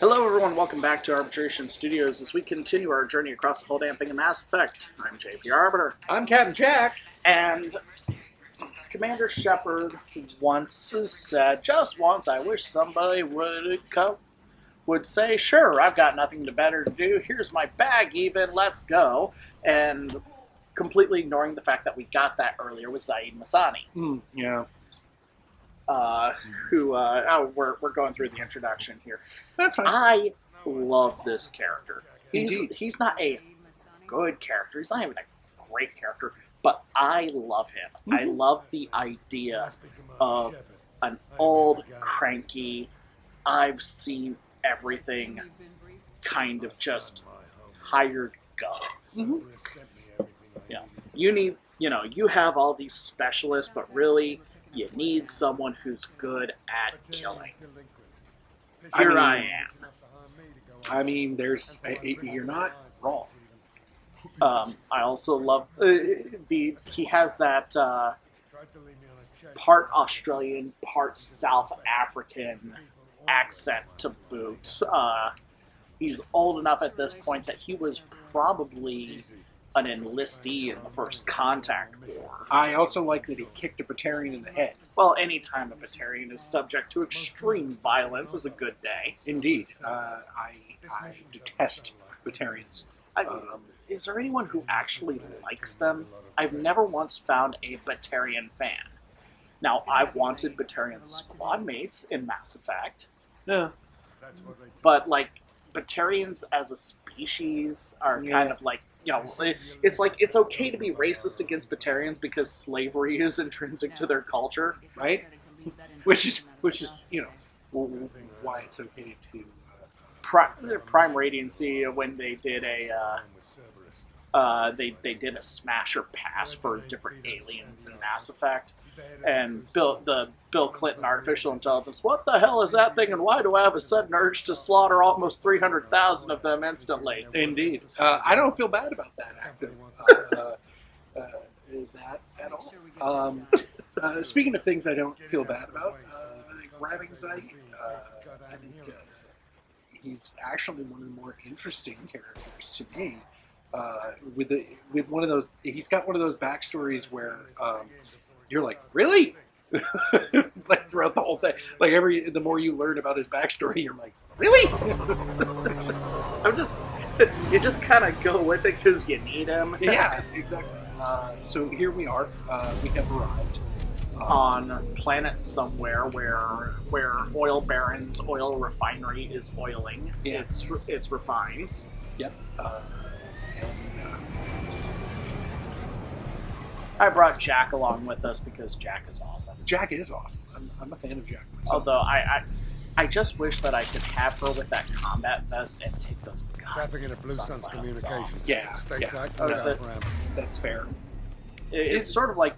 Hello everyone, welcome back to Arbitration Studios as we continue our journey across the whole damn thing in Mass Effect. I'm JP Arbiter. I'm Captain Jack. And Commander Shepard once said, just once, I wish somebody would say, sure, I've got nothing better to do, here's my bag even, let's go. And completely ignoring the fact that we got that earlier with Zaid Masani. Yeah. We're going through the introduction here. That's fine. I love this character. Indeed. He's not a good character. He's not even a great character, but I love him. Mm-hmm. I love the idea of an old, cranky, I've seen everything kind of just hired gun. Mm-hmm. Yeah. You have all these specialists, but really you need someone who's good at killing. Here I am. I mean, you're not wrong. I also love he has that part Australian, part South African accent to boot. He's old enough at this point that he was probably an enlistee in the First Contact War. I also like that he kicked a Batarian in the head. Well, anytime a Batarian is subject to extreme violence is a good day. Indeed. I detest Batarians. Is there anyone who actually likes them? I've never once found a Batarian fan. Now, I've wanted Batarian squad mates in Mass Effect. Yeah. But, Batarians as a species are kind of like, it's like, it's okay to be racist against Batarians because slavery is intrinsic to their culture. Right? Which is why it's okay to... Prime Radiancy, when they did they did a smasher pass for different aliens in Mass Effect, and Bill Clinton artificial intelligence, what the hell is that thing, and why do I have a sudden urge to slaughter almost 300,000 of them instantly? Indeed. I don't feel bad about that act of that at all. Speaking of things I don't feel bad about, grabbing Zaid, I think he's actually one of the more interesting characters to me. With one of those, he's got one of those backstories where you're like, really? Like throughout the whole thing, the more you learn about his backstory, you're like, really? You just kind of go with it because you need him. Yeah, exactly. So here we are. We have arrived on a planet somewhere where oil barons, oil refinery is oiling. Yeah. It's refines. Yep. I brought Jack along with us because Jack is awesome. Jack is awesome. I'm a fan of Jack myself. Although I just wish that I could have her with that combat vest and take those Tapping into Blue Sun's communications. off. Yeah, that's fair. It's sort of like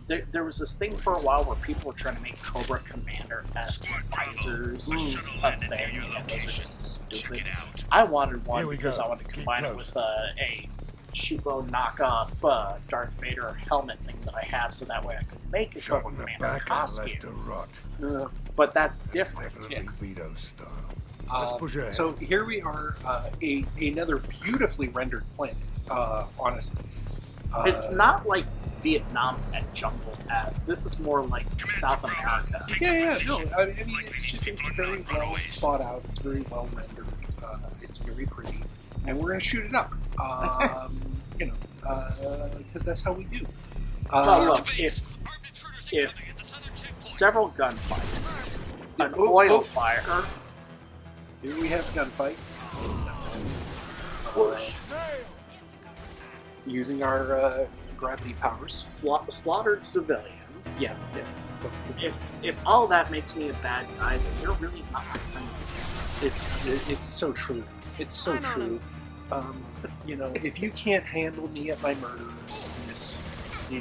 there was this thing for a while where people were trying to make Cobra Commander as visors a thing, and those are just stupid. I wanted one because I wanted to combine it with a cheapo knockoff Darth Vader helmet thing that I have, so that way I could make a Cobra Commander costume. But that's different. Yeah. So here we are, another beautifully rendered planet. Honestly, it's not like Vietnam and jungle-esque. This is more like South America. Yeah. No, I mean it's very well thought out. It's very well rendered. It's very pretty, and we're gonna shoot it up. Because that's how we do. Look, if several gunfights, an oil fire. Here we have a gunfight. Using our gravity powers. Slaughtered civilians. Yeah. If all that makes me a bad guy, then you're really not my friend. It's so true. It's so true. If you can't handle me at my murderousness, you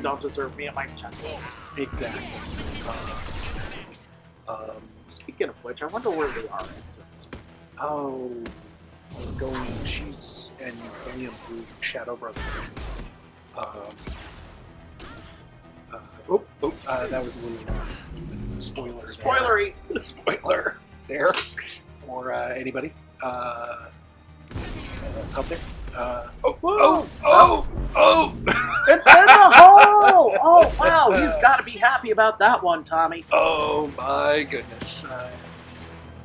don't deserve me at my gentlest. Exactly. Speaking of which, I wonder where they are. She's and William Blue Shadow Brothers. That was a little spoiler. Spoilery. Spoiler. There. Anybody? Out there? It's in the hole! Oh, wow, he's got to be happy about that one, Tommy. Oh my goodness.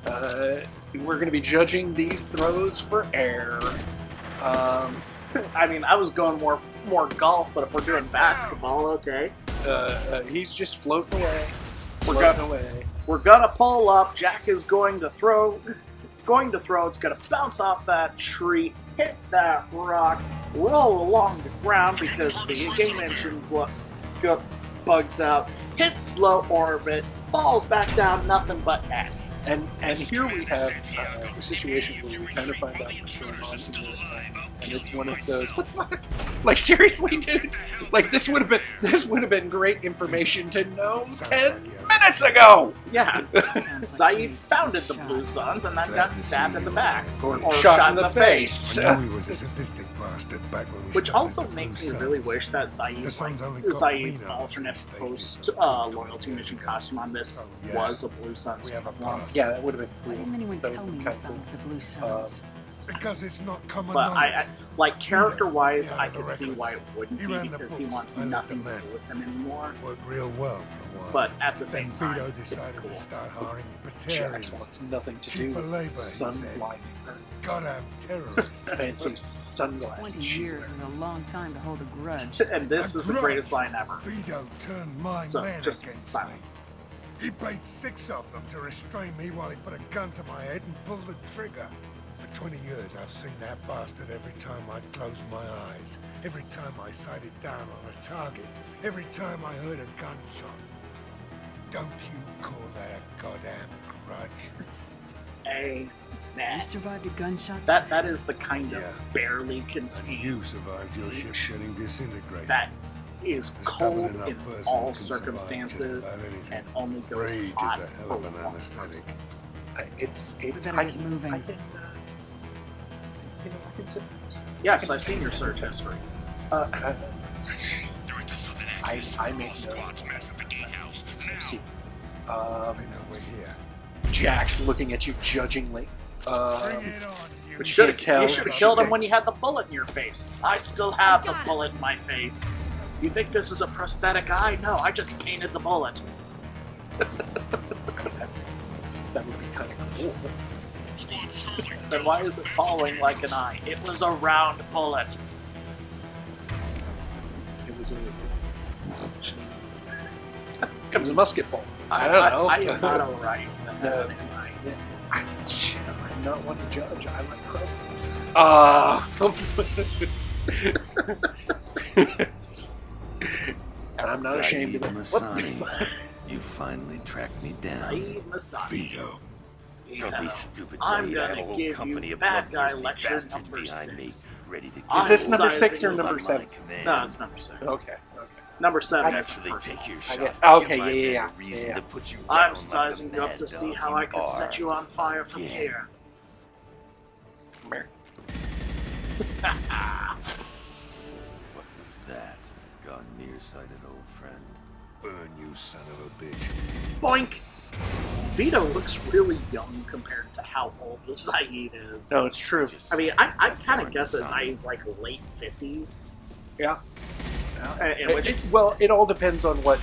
We're going to be judging these throws for air. I mean, I was going more golf, but if we're doing basketball, okay. He's just floating away. We're gonna pull up. Jack is going to throw. It's gonna bounce off that tree, hit that rock, roll along the ground because the game engine bugs out, hits low orbit, falls back down, nothing but net. And here we have a situation where we kind of find out what's going on here, and it's one of those. What the fuck? Like seriously, dude? Like this would have been great information to know 10 minutes ago. Yeah, Zaid founded the Blue Suns and then got stabbed in the back or shot in the face. I know he was a sadistic bastard back when we Which started also the Blue makes me Suns. really wish that Zaid's alternate post loyalty mission costume on this was a Blue Suns We have a one. past. Yeah, that would have been cool. Why didn't anyone That tell would've me been you kinda found the Blue cool. Suns? Because it's not common But knowledge. like character-wise, Yeah, I the could see records. why it wouldn't He be ran the because he books. wants I let nothing the to men. do with them anymore. Worked real well for a while. But at the then same time, Vito it'd be decided cool. to start hiring Jax Batarians. wants nothing to do Cheaper with labor, he sun said. blinding her. Goddamn terrorists. Fancy sunglasses 20 she's years wearing. is a long time to hold a grudge. And this is the greatest line ever. Vito turned my So men just against silence. me. He paid 6 of them to restrain me while he put a gun to my head and pulled the trigger. For 20 years, I've seen that bastard every time I closed my eyes, every time I sighted down on a target, every time I heard a gunshot. Don't you call that a goddamn grudge? Amen. You survived a gunshot? That is the kind Yeah. of barely And contained you survived your ship getting disintegrated. that is A cold stubborn in enough person all can survive circumstances just about anything. and only goes Rage is hot a hell for of an one anesthetic. person. It's better I get can, moving. I can, I can sit. Yes, I've seen your search history. I make notes. See, I know we're here. Jack's looking at you judgingly. Bring it on, you But you You can't tell. should have killed him when you had the bullet in your face. I still have the bullet in my face. You think this is a prosthetic eye? No, I just painted the bullet. That would be kind of cool. Then why is it falling like an eye? It was a round bullet. It was a musket ball. I don't know. I am not alright. No. Shit, I'm not one to judge. I like Crow. And I'm not ashamed of it. Masani, you finally tracked me down. Zaid Masani. Vito. Don't be stupid, I'm Zaid. I have a gonna whole give company you of bad guy bloodthirsty lecture bastards number behind me, 6. ready to Is this number sizing 6 or you number on 7? my command. No, it's number 6. Okay. Number 7 I is actually personal. take your I shot. get- Give okay, my yeah, men yeah, a reason yeah. to put you down I'm like sizing a you up mad to see dog how you I can set are. you on fire from Again. here. What was that? Gone nearsighted, old friend. Burn, you son of a bitch. Boink! Vito looks really young compared to how old Zaid is. No, it's true. I mean, I kind of guess that Zaid's like late 50s. Yeah. In which, Well, it all depends on what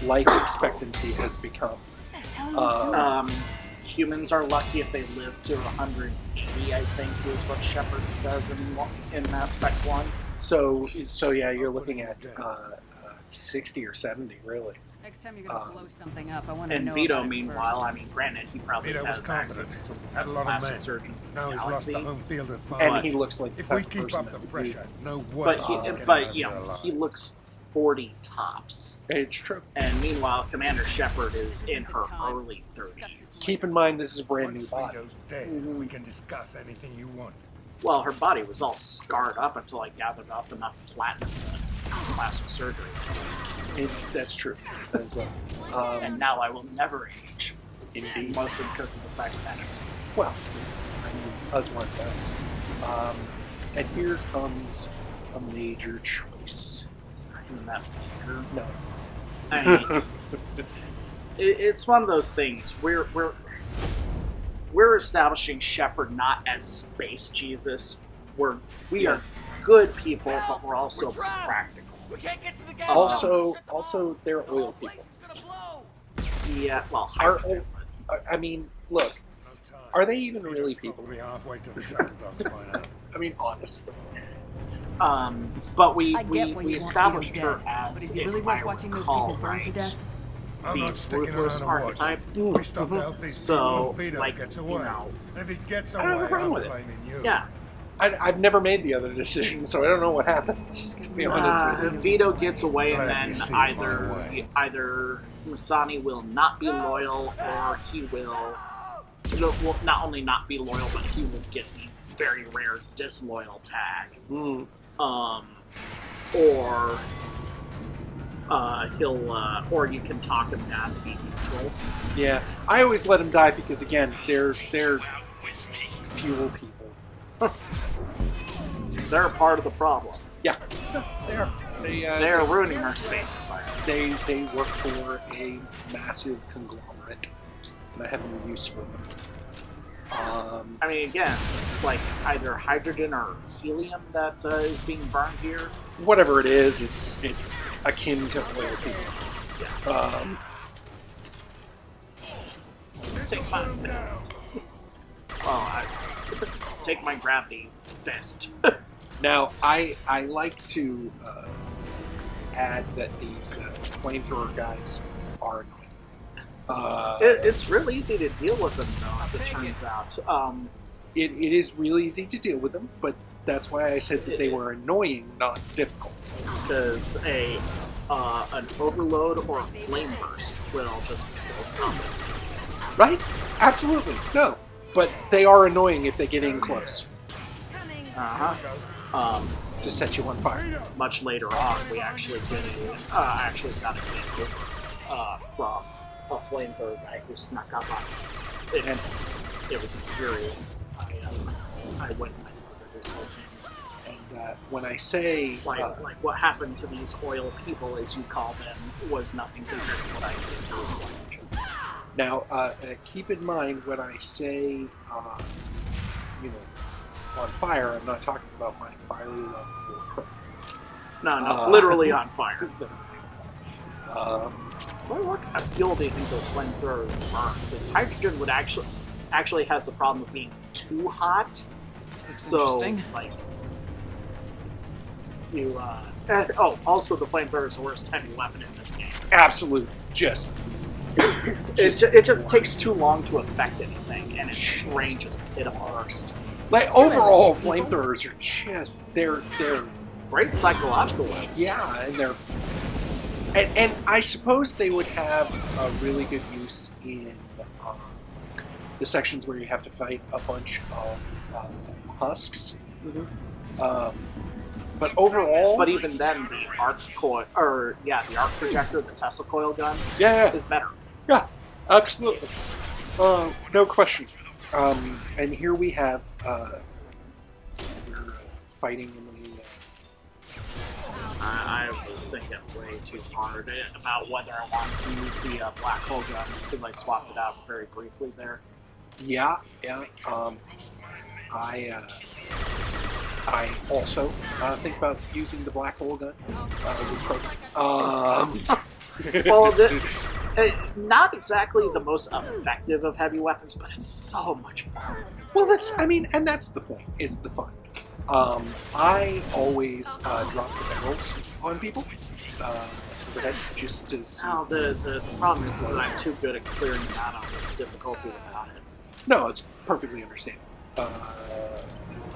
life expectancy has become. humans are lucky if they live to 180, I think is what Shepard says in Mass Effect 1. So yeah, you're looking at 60 or 70, really. Next time you're gonna blow something up, I want to And know Vito, about it meanwhile, first. I mean, granted, he probably Vito was has confident. access to some of the Had best a lot of plastic men. surgeons in the Now he's lost galaxy. the home field advantage. And But- he looks like the If type we of keep person up the that would pressure, use- no But way. he looks 40 tops. It's true. And meanwhile, Commander Shepard is in her early 30s. Keep in mind, this is a brand new Once body. Vito's dead, we can discuss anything you want. Well, her body was all scarred up until I gathered up enough platinum for plastic surgery. That's true as well. And now I will never age. Indeed. Mostly because of the cybernetics. Well, I mean, as one does. And here comes a major choice. Isn't that major? No. I mean, it's one of those things. We're we're establishing Shepard not as space Jesus. We are good people, but we're also practical. We can't get to the gas. Also, they're oil people. Yeah, well, I mean, look, are they even really people? Probably halfway to the shuttle docks by now. I mean, honestly. but we I get why you want established Vito her dead, but as, is it if really I worth watching those recall people burn to right, death? I'm the not sticking ruthless around and watch. archetype. We stopped to help these So, people if Vito like, gets you away. know, And if he gets I don't have a away, problem I'm with it. blaming you. Yeah. I've never made the other decision, so I don't know what happens, to be honest with you. Vito gets away, and Glad then you see it my way. either Masani will not be loyal, or he will not only not be loyal, but he will get the very rare disloyal tag. Or or you can talk him down to be neutral. Yeah, I always let them die because, again, they're fuel people. They're a part of the problem. Yeah, they are. They are ruining our space environment. They work for a massive conglomerate, and I have no use for them. I mean, again, it's like either hydrogen or helium that is being burned here. Whatever it is, it's akin to oil people. Yeah. Take my take my gravity fist. Now, I like to add that these flamethrower guys are annoying. It's really easy to deal with them, though, as it turns out. It is really easy to deal with them, but that's why I said that they were annoying, not difficult. Because an overload or a flame burst will just kill comets. Right? Absolutely. No. But they are annoying if they get in close. To set you on fire. Much later on, we actually got a hit from a flamethrower guy who snuck up on it. And it was infuriating. I went and murdered his whole team. And when I say... Like what happened to these oil people, as you call them, was nothing compared to what I did to his wife. Now, keep in mind when I say, on fire, I'm not talking about my fiery love for her. No, literally on fire. What kind of fuel do you think those flamethrowers burn? Because hydrogen would actually has the problem of being too hot. Is this So, interesting? like, you, also the flamethrower is the worst heavy weapon in this game. Absolute. It just takes too long to affect anything, and its range is pitiful. Like, overall, flamethrowers are just, they're Great psychological weapons. yeah, and they're, and I suppose they would have a really good use in the sections where you have to fight a bunch of husks. But overall... But even then, the arc projector, the Tesla coil gun, Yeah. is better. Yeah, absolutely. No question. And here we have, we're fighting in the... I was thinking way too hard about whether I wanted to use the black hole gun, because I swapped it out very briefly there. Yeah. I also think about using the black hole gun. Well, not exactly the most effective of heavy weapons, but it's so much fun. Well, that's the point, is the fun. I always drop the barrels on people, just to see. Now, the problem is that I'm too good at clearing them out on this difficulty without it. No, it's perfectly understandable.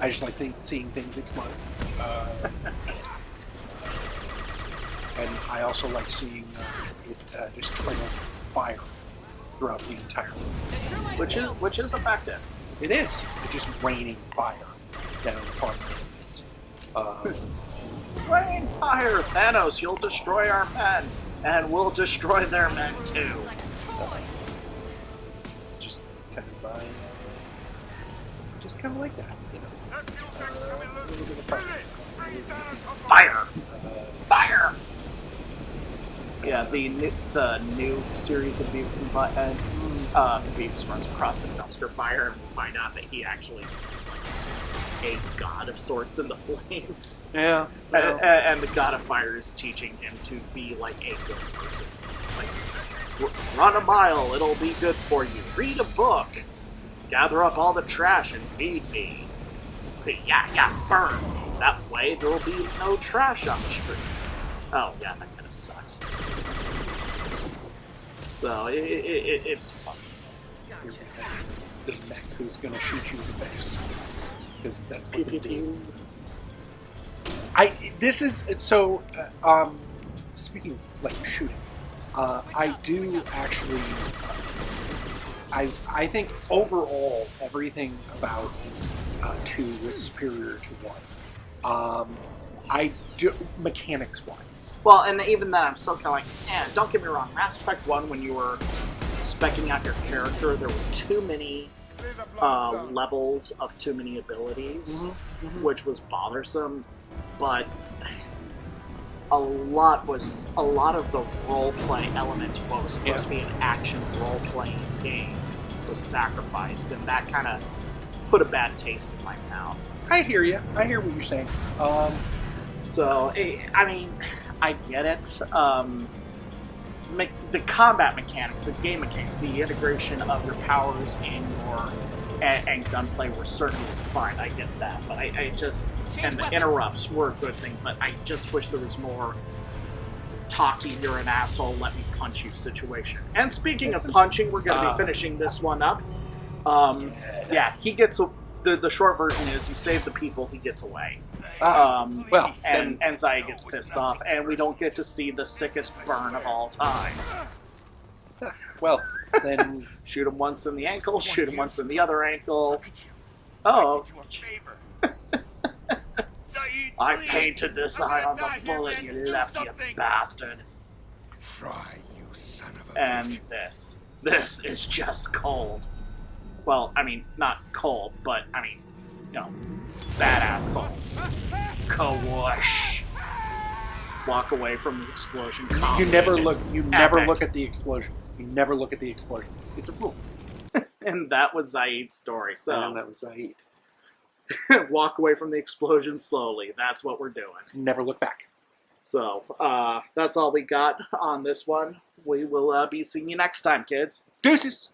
I just like seeing things explode. And I also like seeing it just trail fire throughout the entire thing. Which is effective. It is. It's just raining fire down upon the enemies. Rain fire, Thanos, you'll destroy our men, and we'll destroy their men too. Just kind of just kind of like that, you know. A little bit of fire. Fire! Fire! Yeah, the new series of Beavis and Butthead. Beavis runs across a dumpster fire and we find out that he actually sees like a god of sorts in the flames. Yeah. And the god of fire is teaching him to be like a good person. Like, run a mile, it'll be good for you. Read a book. Gather up all the trash and feed me. Yeah, burn. That way there'll be no trash on the street. Oh, yeah, that kind of sucks. So, it's fun. The mech who's going to shoot you in the face. Because that's what they do. Speaking of, like, shooting, I do actually, I think overall everything about 2 was superior to 1. I do, mechanics-wise. Well, and even then, I'm still kind of like, don't get me wrong, Mass Effect 1, when you were speccing out your character, there were too many levels of too many abilities, which was bothersome, but a lot of the role-play element of what was supposed to be an action role-playing game was sacrificed, and that kind of put a bad taste in my mouth. I hear you. I hear what you're saying. So, I mean, I get it. The combat mechanics, the game mechanics, the integration of your powers and gunplay were certainly fine. I get that, but I just, and the interrupts were a good thing, but I just wish there was more talky, you're an asshole, let me punch you situation. And speaking of punching, we're going to be finishing this one up. Yeah, he gets, the short version is you save the people, he gets away. And Zaya gets pissed off, and we don't get to see the sickest burn of all time. Well, then shoot him once in the ankle, shoot him once in the other ankle. Oh. I painted this eye on the bullet, you lefty bastard. Try, you son of a And bitch. this is just cold. Well, I mean, not cold, but, I mean, you know, badass cold. Ka-whoosh. Walk away from the explosion. You never look at the explosion. You never look at the explosion. It's a rule. And that was Zaid's story. So And that was Zaid. walk away from the explosion slowly. That's what we're doing. Never look back. So, that's all we got on this one. We will be seeing you next time, kids. Deuces!